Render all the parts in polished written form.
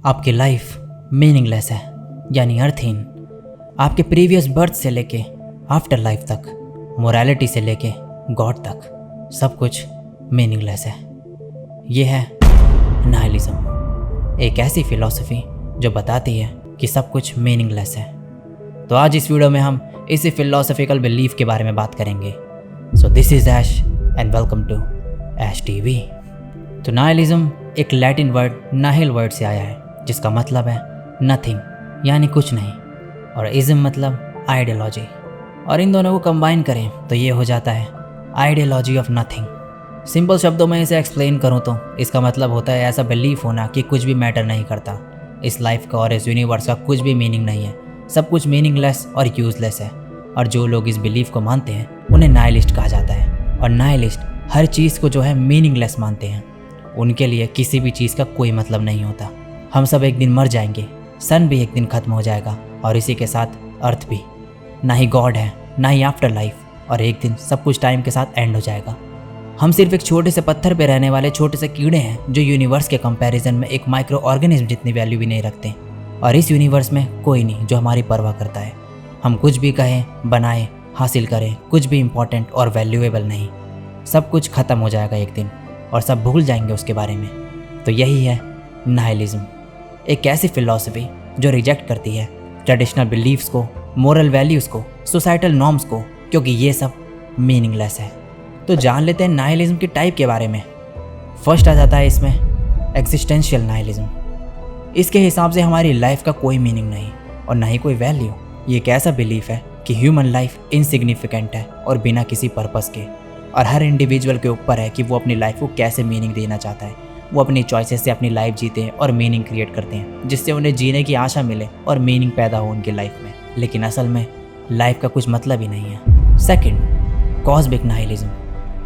आपकी life meaningless है, यानी अर्थहीन। आपके प्रीवियस बर्थ से लेके आफ्टर लाइफ तक, मोरालिटी से लेके गॉड तक, सब कुछ मीनिंगलेस है। ये है नाइलिज्म, एक ऐसी फिलॉसफी जो बताती है कि सब कुछ मीनिंगलेस है। तो आज इस वीडियो में हम इसी फिलॉसफिकल बिलीफ के बारे में बात करेंगे। So this is Ash and welcome to Ash TV. तो नाइलिज्म एक लैटिन वर्ड नाहिल वर्ड से आया है, जिसका मतलब है नथिंग, यानी कुछ नहीं, और इज्म मतलब आइडियोलॉजी। और इन दोनों को कंबाइन करें तो ये हो जाता है आइडियोलॉजी ऑफ नथिंग। सिंपल शब्दों में इसे एक्सप्लेन करूँ तो इसका मतलब होता है ऐसा बिलीफ होना कि कुछ भी मैटर नहीं करता, इस लाइफ का और इस यूनिवर्स का कुछ भी मीनिंग नहीं है, सब कुछ मीनिंगलेस और यूजलेस है। और जो लोग इस बिलीफ को मानते हैं उन्हें नाइलिस्ट कहा जाता है। और नाइलिस्ट हर चीज़ को जो है मीनिंगलेस मानते हैं। उनके लिए किसी भी चीज़ का कोई मतलब नहीं होता। हम सब एक दिन मर जाएंगे, सन भी एक दिन ख़त्म हो जाएगा, और इसी के साथ अर्थ भी। ना ही गॉड है, ना ही आफ्टर लाइफ, और एक दिन सब कुछ टाइम के साथ एंड हो जाएगा। हम सिर्फ एक छोटे से पत्थर पे रहने वाले छोटे से कीड़े हैं जो यूनिवर्स के कंपैरिजन में एक माइक्रो ऑर्गेनिज्म जितनी वैल्यू भी नहीं रखते। और इस यूनिवर्स में कोई नहीं जो हमारी परवाह करता है। हम कुछ भी कहें, बनाएं, हासिल करें, कुछ भी इम्पोर्टेंट और वैल्यूएबल नहीं। सब कुछ ख़त्म हो जाएगा एक दिन, और सब भूल जाएंगे उसके बारे में। तो यही है नाइलिज्म, एक ऐसी फिलॉसफी जो रिजेक्ट करती है ट्रेडिशनल बिलीफ्स को, मोरल वैल्यूज़ को, सोसाइटल नॉर्म्स को, क्योंकि ये सब मीनिंगलेस है। तो जान लेते हैं नाइलिज्म के टाइप के बारे में। फर्स्ट आ जाता है इसमें एग्जिस्टेंशियल नाइलिज्म। इसके हिसाब से हमारी लाइफ का कोई मीनिंग नहीं और ना ही कोई वैल्यू। ये एक ऐसा बिलीफ है कि ह्यूमन लाइफ इनसिग्निफिकेंट है और बिना किसी पर्पस के, और हर इंडिविजुअल के ऊपर है कि वो अपनी लाइफ को कैसे मीनिंग देना चाहता है। वो अपनी चॉइसेस से अपनी लाइफ जीते हैं और मीनिंग क्रिएट करते हैं, जिससे उन्हें जीने की आशा मिले और मीनिंग पैदा हो उनकी लाइफ में। लेकिन असल में लाइफ का कुछ मतलब ही नहीं है। Second, cosmic nihilism.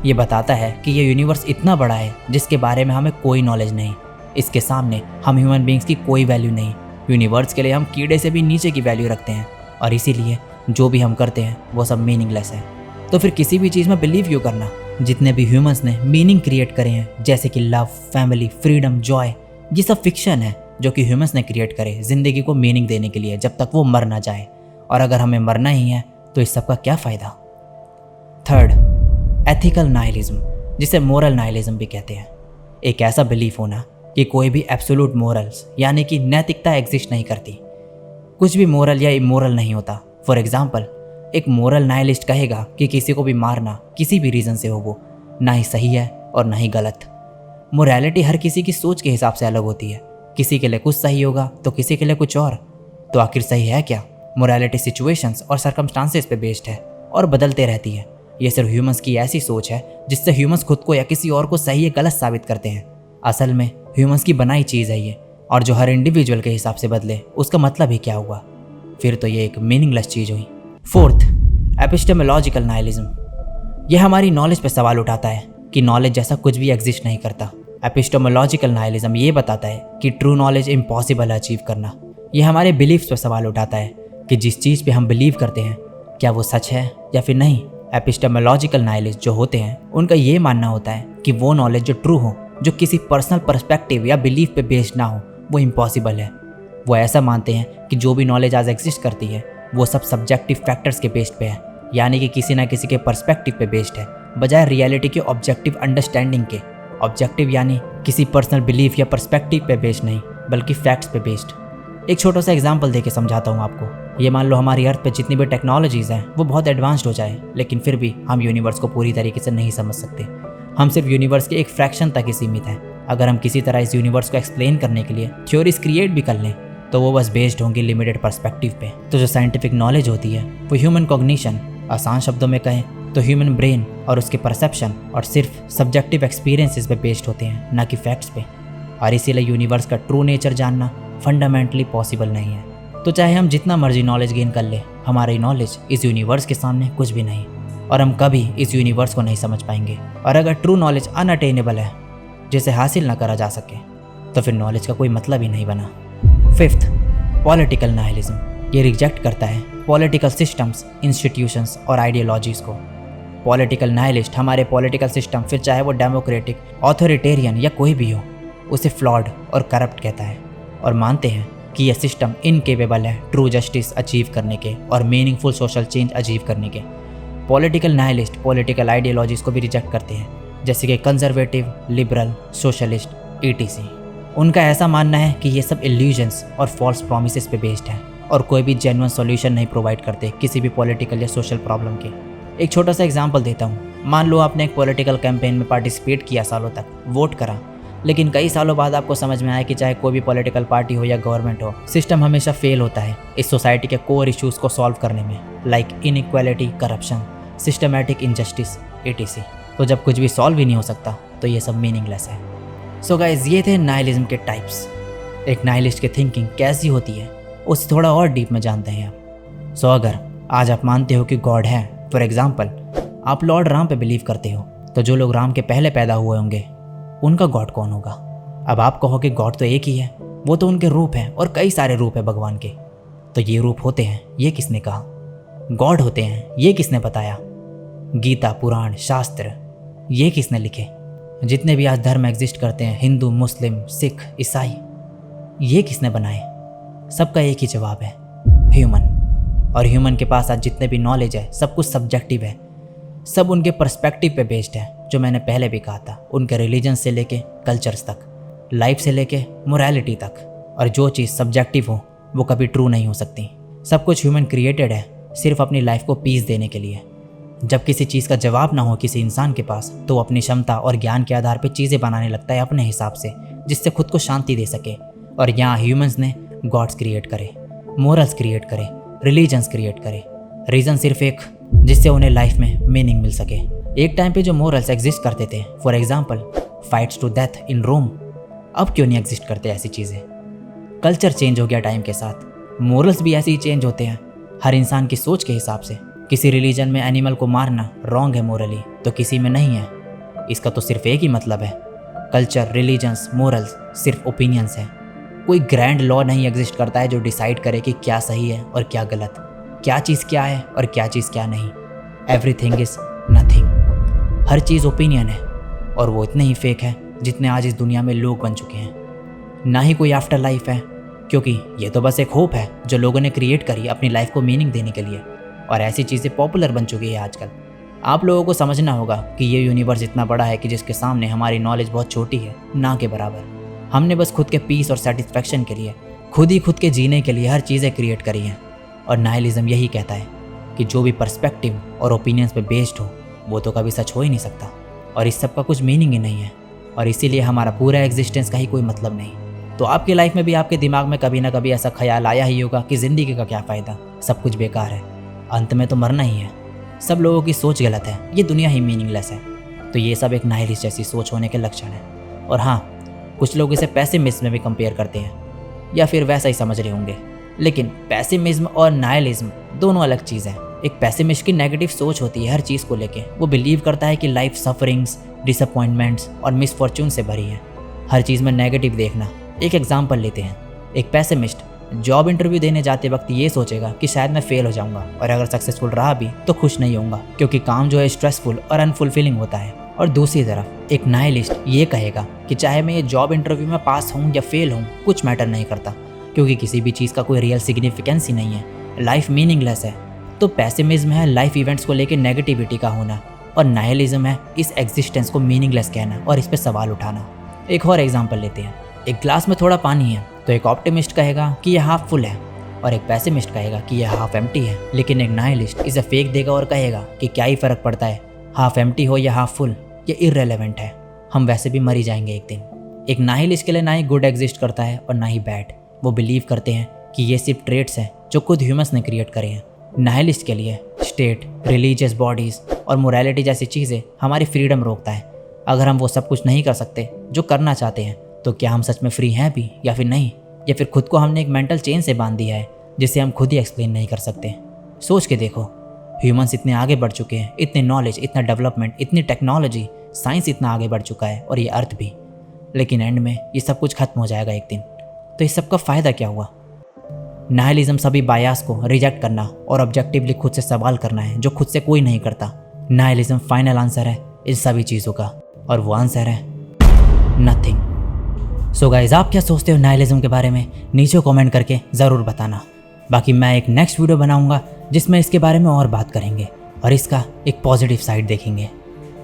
ये बताता है कि ये यूनिवर्स इतना बड़ा है जिसके बारे में हमें कोई नॉलेज नहीं। इसके सामने हम ह्यूमन बींग्स की कोई वैल्यू नहीं। यूनिवर्स के लिए हम कीड़े से भी नीचे की वैल्यू रखते हैं, और इसीलिए जो भी हम करते हैं वो सब मीनिंगलेस है। तो फिर किसी भी चीज़ में बिलीव क्यों करना? जितने भी ह्यूमंस ने मीनिंग क्रिएट करे हैं, जैसे कि लव, फैमिली, फ्रीडम, जॉय, ये सब फिक्शन है जो कि ह्यूमंस ने क्रिएट करे ज़िंदगी को मीनिंग देने के लिए, जब तक वो मर ना जाए। और अगर हमें मरना ही है तो इस सब का क्या फ़ायदा? थर्ड, एथिकल नाइलिज्म, जिसे मोरल नाइलिज्म भी कहते हैं। एक ऐसा बिलीफ होना कि कोई भी एब्सोल्यूट मोरल्स, यानी कि नैतिकता एग्जिस्ट नहीं करती। कुछ भी मोरल या इमोरल नहीं होता। फॉर एग्जाम्पल, एक मोरल नाइलिस्ट कहेगा कि किसी को भी मारना, किसी भी रीज़न से हो, वो ना ही सही है और ना ही गलत। मोरालिटी हर किसी की सोच के हिसाब से अलग होती है। किसी के लिए कुछ सही होगा तो किसी के लिए कुछ और। तो आखिर सही है क्या? मोरालिटी सिचुएशंस और सर्कमस्टांसेस पे बेस्ड है और बदलते रहती है। ये सिर्फ ह्यूमंस की ऐसी सोच है जिससे ह्यूमंस खुद को या किसी और को सही या गलत साबित करते हैं। असल में ह्यूमंस की बनाई चीज़ है ये, और जो हर इंडिविजुअल के हिसाब से बदले उसका मतलब ही क्या हुआ? फिर तो ये एक मीनिंगलेस चीज़ हुई। Fourth, epistemological nihilism. यह हमारी नॉलेज पे सवाल उठाता है कि नॉलेज जैसा कुछ भी एग्जिस्ट नहीं करता। एपिस्टेमोलॉजिकल नाइलिज्म ये बताता है कि ट्रू नॉलेज इम्पॉसिबल है अचीव करना। यह हमारे बिलीफ्स पे सवाल उठाता है कि जिस चीज़ पे हम बिलीव करते हैं क्या वो सच है या फिर नहीं। एपिस्टेमोलॉजिकल नाइलिस्ट जो होते हैं उनका ये मानना होता है कि वो नॉलेज जो ट्रू हो, जो किसी पर्सनल पर्सपेक्टिव या बिलीफ पे बेस्ड ना हो, वो इम्पॉसिबल है। वो ऐसा मानते हैं कि जो भी नॉलेज आज एग्जिस्ट करती है वो सब सब्जेक्टिव फैक्टर्स के बेस्ड पे है, यानी कि किसी ना किसी के पर्सपेक्टिव पे बेस्ड है, बजाय रियलिटी के ऑब्जेक्टिव अंडरस्टैंडिंग के। ऑब्जेक्टिव यानी किसी पर्सनल बिलीफ या पर्सपेक्टिव पे बेस्ड नहीं, बल्कि फैक्ट्स पे बेस्ड। एक छोटा सा एग्जांपल देके समझाता हूँ आपको। ये मान लो हमारी अर्थ पे जितनी भी टेक्नोलॉजीज़ हैं वो बहुत एडवांस्ड हो जाए, लेकिन फिर भी हम यूनिवर्स को पूरी तरीके से नहीं समझ सकते। हम सिर्फ यूनिवर्स के एक फ्रैक्शन तक ही सीमित हैं। अगर हम किसी तरह इस यूनिवर्स को एक्सप्लेन करने के लिए थ्योरीज क्रिएट भी कर लें तो वो बस बेस्ड होंगी लिमिटेड पर्सपेक्टिव पे। तो जो साइंटिफिक नॉलेज होती है वो ह्यूमन कॉग्निशन, आसान शब्दों में कहें तो ह्यूमन ब्रेन और उसके परसेप्शन और सिर्फ सब्जेक्टिव एक्सपीरियंसेस पे बेस्ड होते हैं, ना कि फैक्ट्स पे। और इसीलिए यूनिवर्स का ट्रू नेचर जानना फंडामेंटली पॉसिबल नहीं है। तो चाहे हम जितना मर्जी नॉलेज गेन कर ले, हमारी नॉलेज इस यूनिवर्स के सामने कुछ भी नहीं, और हम कभी इस यूनिवर्स को नहीं समझ पाएंगे। और अगर ट्रू नॉलेज अनअटेनेबल है, जिसे हासिल ना करा जा सके, तो फिर नॉलेज का कोई मतलब ही नहीं बना। Fifth, political nihilism. ये रिजेक्ट करता है पॉलिटिकल सिस्टम्स, इंस्टीट्यूशंस और आइडियोलॉजीज़ को। पॉलिटिकल नाइलिस्ट हमारे पॉलिटिकल सिस्टम, फिर चाहे वो डेमोक्रेटिक, ऑथोरिटेरियन या कोई भी हो, उसे फ्लॉड और करप्ट कहता है। और मानते हैं कि यह सिस्टम इनकेपेबल है ट्रू जस्टिस अचीव करने के और मीनिंगफुल सोशल चेंज अचीव करने के। पॉलिटिकल नाइलिस्ट पॉलिटिकल आइडियोलॉजीज को भी रिजेक्ट करते हैं, जैसे कि कंजर्वेटिव, लिबरल, सोशलिस्ट, ETC। उनका ऐसा मानना है कि ये सब इल्यूजन्स और फॉल्स प्रॉमिसेस पे बेस्ड है और कोई भी जेन्युइन सॉल्यूशन नहीं प्रोवाइड करते किसी भी पॉलिटिकल या सोशल प्रॉब्लम के। एक छोटा सा एग्जांपल देता हूँ। मान लो आपने एक पॉलिटिकल कैंपेन में पार्टिसिपेट किया, सालों तक वोट करा, लेकिन कई सालों बाद आपको समझ में आया कि चाहे कोई भी पॉलिटिकल पार्टी हो या गवर्नमेंट हो, सिस्टम हमेशा फेल होता है इस सोसाइटी के कोर इश्यूज को सॉल्व करने में, like inequality, corruption, systematic injustice, ETC। तो जब कुछ भी सॉल्व ही नहीं हो सकता तो ये सब मीनिंगलेस है। सो गाइज, ये थे नाइलिज्म के टाइप्स। एक नाइलिस्ट की थिंकिंग कैसी होती है उसे थोड़ा और डीप में जानते हैं आप। सो अगर आज आप मानते हो कि गॉड है, फॉर एग्जाम्पल आप लॉर्ड राम पे बिलीव करते हो, तो जो लोग राम के पहले पैदा हुए होंगे उनका गॉड कौन होगा? अब आप कहो कि गॉड तो एक ही है, वो तो उनके रूप हैं और कई सारे रूप है भगवान के। तो ये रूप होते हैं, ये किसने कहा? गॉड होते हैं, ये किसने बताया? गीता, पुराण, शास्त्र, ये किसने लिखे? जितने भी आज धर्म एग्जिस्ट करते हैं, हिंदू, मुस्लिम, सिख, ईसाई, ये किसने बनाए? सबका एक ही जवाब है, ह्यूमन। और ह्यूमन के पास आज जितने भी नॉलेज है सब कुछ सब्जेक्टिव है, सब उनके पर्सपेक्टिव पे बेस्ड है, जो मैंने पहले भी कहा था। उनके रिलीजन से लेके कल्चर्स तक, लाइफ से लेके मोरालिटी तक। और जो चीज़ सब्जेक्टिव हो वो कभी ट्रू नहीं हो सकती। सब कुछ ह्यूमन क्रिएटेड है सिर्फ अपनी लाइफ को पीस देने के लिए। जब किसी चीज़ का जवाब ना हो किसी इंसान के पास, तो वो अपनी क्षमता और ज्ञान के आधार पर चीज़ें बनाने लगता है अपने हिसाब से, जिससे खुद को शांति दे सके। और यहाँ ह्यूमंस ने गॉड्स क्रिएट करे, मोरल्स क्रिएट करे, रिलीजन्स क्रिएट करे। रीज़न सिर्फ एक, जिससे उन्हें लाइफ में मीनिंग मिल सके। एक टाइम पे जो मोरल्स एग्जिस्ट करते थे, for example fights to death in Rome, अब क्यों नहीं एग्जिस्ट करते ऐसी चीज़ें? कल्चर चेंज हो गया टाइम के साथ, मोरल्स भी ऐसे ही चेंज होते हैं हर इंसान की सोच के हिसाब से। किसी रिलीजन में एनिमल को मारना रॉन्ग है मोरली, तो किसी में नहीं है। इसका तो सिर्फ एक ही मतलब है, कल्चर, रिलीजन्स, मोरल्स सिर्फ ओपिनियंस है। कोई ग्रैंड लॉ नहीं एग्जिस्ट करता है जो डिसाइड करे कि क्या सही है और क्या गलत, क्या चीज़ क्या है और क्या चीज़ क्या नहीं। Everything is nothing. Her cheese opinion है, और वो इतने ही फेक है जितने आज इस दुनिया में लोग बन चुके हैं। ना ही कोई आफ्टर लाइफ है, क्योंकि ये तो बस एक होप है जो लोगों ने क्रिएट करी अपनी लाइफ को मीनिंग देने के लिए। और ऐसी चीज़ें पॉपुलर बन चुकी है आजकल। आप लोगों को समझना होगा कि ये यूनिवर्स इतना बड़ा है कि जिसके सामने हमारी नॉलेज बहुत छोटी है, ना के बराबर। हमने बस खुद के पीस और सेटिस्फेक्शन के लिए, खुद के जीने के लिए हर चीज़ें क्रिएट करी हैं। और नाइलिज्म यही कहता है कि जो भी पर्सपेक्टिव और ओपिनियंस पे बेस्ड हो वो तो कभी सच हो ही नहीं सकता, और इस सब का कुछ मीनिंग ही नहीं है। और इसीलिए हमारा पूरा एग्जिस्टेंस का ही कोई मतलब नहीं। तो आपकी लाइफ में भी आपके दिमाग में कभी ना कभी ऐसा ख्याल आया ही होगा कि ज़िंदगी का क्या फ़ायदा, सब कुछ बेकार है, अंत में तो मरना ही है, सब लोगों की सोच गलत है, ये दुनिया ही मीनिंगलेस है। तो ये सब एक नाइलिस्ट जैसी सोच होने के लक्षण है। और हाँ, कुछ लोग इसे पेसिमिज्म में भी कंपेयर करते हैं, या फिर वैसा ही समझ रहे होंगे। लेकिन पेसिमिज्म और नाइलिज्म दोनों अलग चीज़ है। एक पेसिमिस्ट की नेगेटिव सोच होती है हर चीज़ को लेके। वो बिलीव करता है कि लाइफ सफरिंग्स, डिसअपॉइंटमेंट्स और मिसफॉर्चून से भरी है, हर चीज़ में नेगेटिव देखना। एक एग्जाम्पल लेते हैं। एक पेसिमिस्ट जॉब इंटरव्यू देने जाते वक्त ये सोचेगा कि शायद मैं फेल हो जाऊंगा, और अगर सक्सेसफुल रहा भी तो खुश नहीं होऊंगा, क्योंकि काम जो है स्ट्रेसफुल और अनफुलफिलिंग होता है। और दूसरी तरफ एक नाइलिस्ट ये कहेगा कि चाहे मैं ये जॉब इंटरव्यू में पास हूँ या फेल हूँ, कुछ मैटर नहीं करता, क्योंकि किसी भी चीज़ का कोई रियल सिग्निफिकेंस ही नहीं है, लाइफ मीनिंगलेस है। तो पेसिमिज्म है लाइफ इवेंट्स को लेकर नेगेटिविटी का होना, और नाइलिज्म है इस एग्जिस्टेंस को मीनिंगलेस कहना और इस पर सवाल उठाना। एक और एग्जाम्पल लेते हैं। एक ग्लास में थोड़ा पानी है, तो एक ऑप्टिमिस्ट कहेगा कि यह हाफ फुल है, और एक पेसिमिस्ट कहेगा कि यह हाफ एम्प्टी है। लेकिन एक नाइलिस्ट इसे फेक देगा और कहेगा कि क्या ही फ़र्क पड़ता है, हाफ एम्प्टी हो या हाफ फुल, ये इररेलेवेंट है, हम वैसे भी मर ही जाएंगे एक दिन। एक नाइलिस्ट के लिए ना ही गुड एग्जिस्ट करता है और ना ही बैड। वो बिलीव करते हैं कि ये सिर्फ ट्रेट्स हैं जो खुद ह्यूमंस ने क्रिएट करे हैं। नाइलिस्ट के लिए स्टेट, रिलीजियस बॉडीज़ और मोरालिटी जैसी चीज़ें हमारी फ्रीडम रोकता है। अगर हम वो सब कुछ नहीं कर सकते जो करना चाहते हैं, तो क्या हम सच में फ्री हैं भी या फिर नहीं? या फिर खुद को हमने एक मेंटल चेन से बांध दिया है जिसे हम खुद ही एक्सप्लेन नहीं कर सकते? सोच के देखो, ह्यूमंस इतने आगे बढ़ चुके हैं, इतने नॉलेज, इतना डेवलपमेंट, इतनी टेक्नोलॉजी, साइंस इतना आगे बढ़ चुका है, और ये अर्थ भी। लेकिन एंड में ये सब कुछ खत्म हो जाएगा एक दिन। तो इस सब का फ़ायदा क्या हुआ? नाइलिज्म सभी बायास को रिजेक्ट करना और ऑब्जेक्टिवली खुद से सवाल करना है, जो खुद से कोई नहीं करता। नाइलिज्म फाइनल आंसर है इन सभी चीज़ों का, और वो आंसर है नथिंग। सो गाइज, आप क्या सोचते हो नाइलिज्म के बारे में, नीचे कमेंट करके ज़रूर बताना। बाकी मैं एक नेक्स्ट वीडियो बनाऊंगा जिसमें इसके बारे में और बात करेंगे और इसका एक पॉजिटिव साइड देखेंगे।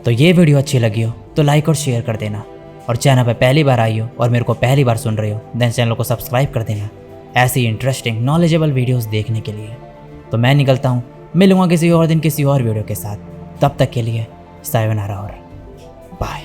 तो ये वीडियो अच्छी लगी हो तो लाइक और शेयर कर देना, और चैनल पर पहली बार आई हो और मेरे को पहली बार सुन रहे हो देन चैनल को सब्सक्राइब कर देना ऐसी इंटरेस्टिंग नॉलेजेबल वीडियोस देखने के लिए। तो मैं निकलता हूँ, मिलूंगा किसी और दिन किसी और वीडियो के साथ। तब तक के लिए सायोनारा और बाय।